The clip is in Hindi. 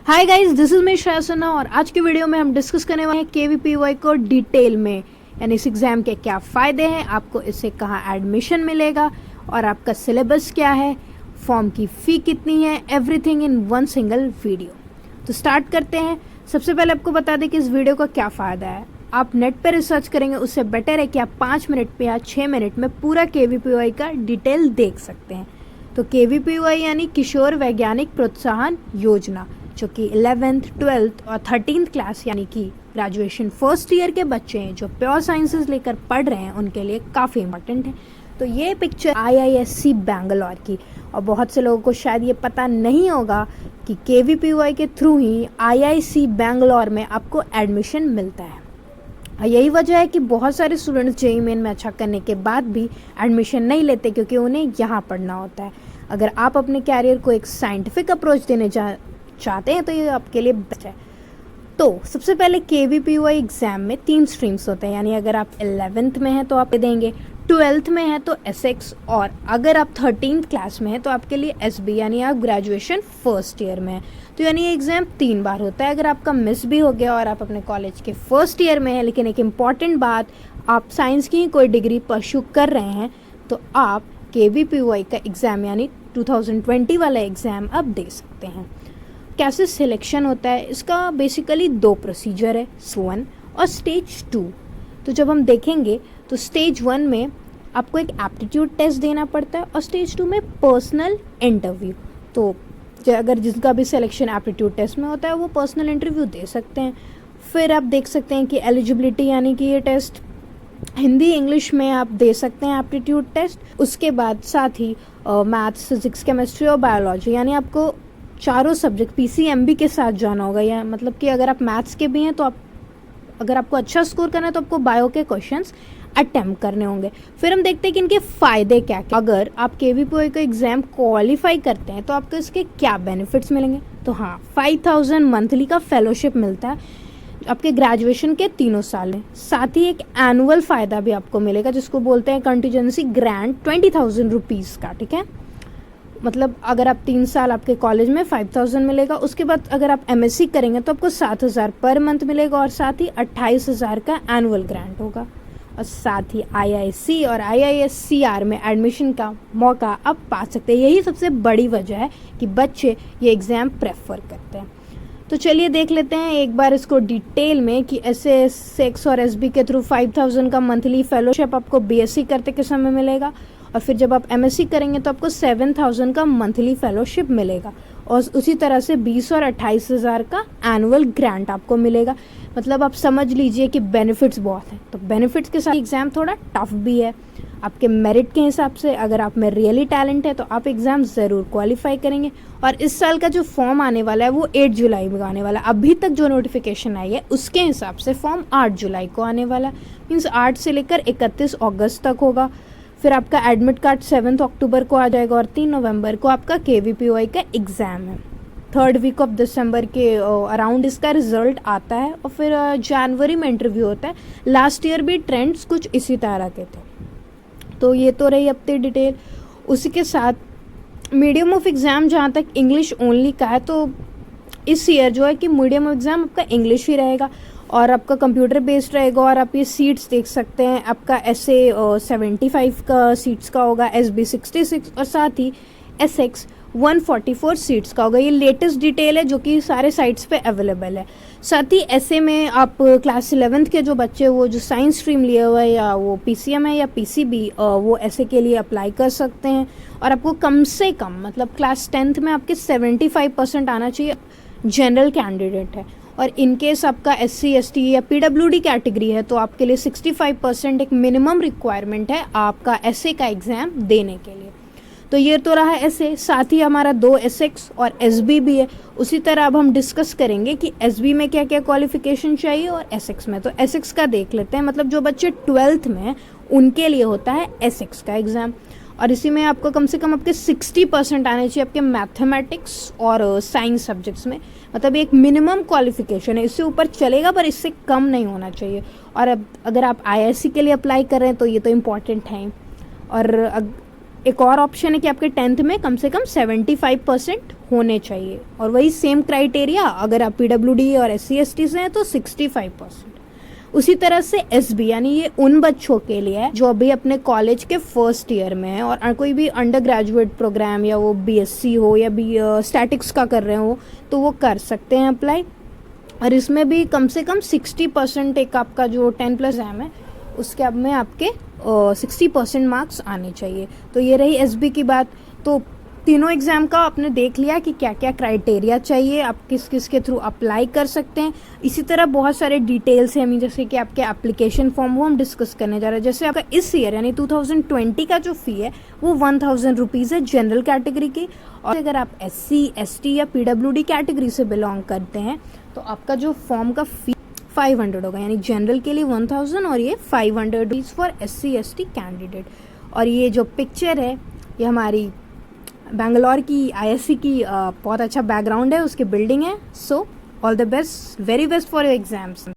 Hi guys, this is me Shreya Sinha और आज की वीडियो में हम डिस्कस करने वाले हैं केवीपीवाई को डिटेल में। यानी इस एग्ज़ाम के क्या फ़ायदे हैं, आपको इससे कहाँ एडमिशन मिलेगा और आपका सिलेबस क्या है, फॉर्म की फ़ी कितनी है, everything in one single video. तो स्टार्ट करते हैं। सबसे पहले आपको बता दें कि इस वीडियो का क्या फ़ायदा है। आप नेट पर रिसर्च करेंगे उससे बेटर है कि आप 5 मिनट पे या 6 मिनट में पूरा केवीपीवाई का डिटेल देख सकते हैं। तो केवीपीवाई यानी किशोर वैज्ञानिक प्रोत्साहन योजना, जो कि 11th, 12th और 13th क्लास यानी कि ग्रेजुएशन फर्स्ट ईयर के बच्चे हैं जो प्योर साइंसेस लेकर पढ़ रहे हैं, उनके लिए काफ़ी इंपॉर्टेंट है। तो ये पिक्चर IISc बैंगलोर की, और बहुत से लोगों को शायद ये पता नहीं होगा कि केवीपीवाई के थ्रू ही IISc बैंगलोर में आपको एडमिशन मिलता है। और यही वजह है कि बहुत सारे स्टूडेंट्स JEE मेन में अच्छा करने के बाद भी एडमिशन नहीं लेते, क्योंकि उन्हें यहाँ पढ़ना होता है। अगर आप अपने कैरियर को एक साइंटिफिक अप्रोच देने चाहते हैं तो ये आपके लिए बेस्ट है। तो सबसे पहले केवीपीवाई एग्ज़ाम में 3 स्ट्रीम्स होते हैं। यानी अगर आप 11th में हैं तो आप देंगे, 12th में है तो SX, और अगर आप 13th क्लास में हैं तो आपके लिए SB यानी आप ग्रेजुएशन फर्स्ट ईयर में हैं। तो यानी ये एग्ज़ाम 3 बार होता है। अगर आपका मिस भी हो गया और आप अपने कॉलेज के फर्स्ट ईयर में हैं, लेकिन एक इम्पॉर्टेंट बात, आप साइंस की ही कोई डिग्री परस्यू कर रहे हैं, तो आप केवीपीवाई का एग्ज़ाम यानी 2020 वाला एग्ज़ाम आप दे सकते हैं। कैसे सिलेक्शन होता है, इसका बेसिकली 2 प्रोसीजर है, स्टेज 1 और स्टेज 2। तो जब हम देखेंगे तो स्टेज 1 में आपको एक एप्टीट्यूड टेस्ट देना पड़ता है और स्टेज 2 में पर्सनल इंटरव्यू। तो अगर जिसका भी सिलेक्शन एप्टीट्यूड टेस्ट में होता है वो पर्सनल इंटरव्यू दे सकते हैं। फिर आप देख सकते हैं कि एलिजिबिलिटी यानी कि ये टेस्ट हिंदी इंग्लिश में आप दे सकते हैं एप्टीट्यूड टेस्ट। उसके बाद साथ ही मैथ्स, फिजिक्स, केमिस्ट्री और बायोलॉजी, यानी आपको चारों सब्जेक्ट PCMB के साथ जाना होगा। या मतलब कि अगर आप मैथ्स के भी हैं तो अगर आपको अच्छा स्कोर करना है तो आपको बायो के क्वेश्चंस अटेम्प्ट करने होंगे। फिर हम देखते हैं कि इनके फ़ायदे क्या क्या। अगर आप केवीपीवाई का एग्ज़ाम क्वालिफाई करते हैं तो आपको इसके क्या बेनिफिट्स मिलेंगे। तो हाँ, 5000 मंथली का फेलोशिप मिलता है आपके ग्रेजुएशन के 3 साल में। साथ ही एक एनुअल फ़ायदा भी आपको मिलेगा जिसको बोलते हैं कंटीजेंसी ग्रांट 20,000 रुपीज़ का। ठीक है, मतलब अगर आप 3 साल आपके कॉलेज में 5000 मिलेगा, उसके बाद अगर आप MSc करेंगे तो आपको 7000 पर मंथ मिलेगा, और साथ ही 28,000 का एनुअल ग्रांट होगा। और साथ ही IISc और IIScR में एडमिशन का मौका आप पा सकते हैं। यही सबसे बड़ी वजह है कि बच्चे ये एग्ज़ाम प्रेफर करते हैं। तो चलिए देख लेते हैं एक बार इसको डिटेल में कि SX और SB के थ्रू 5000 का मंथली फेलोशिप आपको BSc करते के समय मिलेगा, और फिर जब आप MSc करेंगे तो आपको 7000 का मंथली फेलोशिप मिलेगा, और उसी तरह से 20 और 28,000 का एनुअल ग्रांट आपको मिलेगा। मतलब आप समझ लीजिए कि बेनिफिट्स बहुत हैं। तो बेनिफिट्स के साथ एग्ज़ाम थोड़ा टफ भी है आपके मेरिट के हिसाब से। अगर आप में रियली टैलेंट है तो आप एग्ज़ाम ज़रूर क्वालिफाई करेंगे। और इस साल का जो फॉर्म आने वाला है वो 8 जुलाई में आने वाला है। अभी तक जो नोटिफिकेशन आई है उसके हिसाब से फॉर्म 8 जुलाई को आने वाला है, मीन्स 8 से लेकर 31 अगस्त तक होगा। फिर आपका एडमिट कार्ड 7 अक्टूबर को आ जाएगा, और 3 नवंबर को आपका केवीपीवाई का एग्ज़ाम है। 3rd वीक ऑफ दिसंबर के अराउंड इसका रिजल्ट आता है, और फिर जनवरी में इंटरव्यू होता है। लास्ट ईयर भी ट्रेंड्स कुछ इसी तरह के थे। तो ये तो रही अपनी डिटेल। उसी के साथ मीडियम ऑफ एग्ज़ाम जहाँ तक इंग्लिश ओनली का है, तो इस ईयर जो है कि मीडियम ऑफ एग्ज़ाम आपका इंग्लिश ही रहेगा, और आपका कंप्यूटर बेस्ड रहेगा। और आप ये सीट्स देख सकते हैं, आपका SA 75 का सीट्स का होगा, SB 66, और साथ ही SX 144 सीट्स का होगा। ये लेटेस्ट डिटेल है जो कि सारे साइट्स पे अवेलेबल है। साथ ही ऐसे में आप क्लास 11th के जो बच्चे, वो जो साइंस स्ट्रीम लिए हुए है, या वो PCM है या PCB, वो ऐसे के लिए अप्लाई कर सकते हैं। और आपको कम से कम मतलब क्लास 10th में आपके 75% आना चाहिए, जनरल कैंडिडेट है। और इनकेस आपका SC ST या PWD कैटेगरी है तो आपके लिए 65% एक मिनिमम रिक्वायरमेंट है आपका SA का एग्ज़ाम देने के लिए। तो ये तो रहा SA। साथ ही हमारा 2 SX और SB भी है। उसी तरह अब हम डिस्कस करेंगे कि SB में क्या क्या क्वालिफिकेशन चाहिए और SX में। तो SX का देख लेते हैं। मतलब जो बच्चे 12th में हैं उनके लिए होता है SX का एग्ज़ाम, और इसी में आपको कम से कम आपके 60% आने चाहिए आपके मैथमेटिक्स और साइंस सब्जेक्ट्स में। मतलब एक मिनिमम क्वालिफिकेशन है, इससे ऊपर चलेगा पर इससे कम नहीं होना चाहिए। और अब अगर आप IISc के लिए अप्लाई कर रहे हैं तो ये तो इम्पॉर्टेंट है। और एक और ऑप्शन है कि आपके 10th में कम से कम 75% होने चाहिए, और वही सेम क्राइटेरिया अगर आप PWD और SC/ST से हैं तो 65%। उसी तरह से SB यानी ये उन बच्चों के लिए है जो अभी अपने कॉलेज के फर्स्ट ईयर में है और कोई भी अंडर ग्रेजुएट प्रोग्राम या वो BSc हो या स्टैटिक्स का कर रहे हो तो वो कर सकते हैं अप्लाई। और इसमें भी कम से कम 60% एक आपका जो 10+ एग्जाम है उसके अब में आपके 60% मार्क्स आने चाहिए। तो ये रही SB की बात। तो तीनों एग्ज़ाम का आपने देख लिया कि क्या क्या क्राइटेरिया चाहिए, आप किस किस के थ्रू अप्लाई कर सकते हैं। इसी तरह बहुत सारे डिटेल्स हैं, जैसे कि आपके एप्लीकेशन फॉर्म वो हम डिस्कस करने जा रहे हैं। जैसे आपका इस ईयर यानी 2020 का जो फ़ी है वो 1000 रुपीज़ है जनरल कैटेगरी की, और अगर आप SC ST या PWD कैटेगरी से बिलोंग करते हैं तो आपका जो फॉर्म का फ़ी 500 होगा, यानी जनरल के लिए 1000 और ये 500 rupees for SC ST candidate. और ये जो पिक्चर है ये हमारी बेंगलोर की ISC की बहुत अच्छा बैकग्राउंड है, उसकी बिल्डिंग है। So all the best, very best for your exams.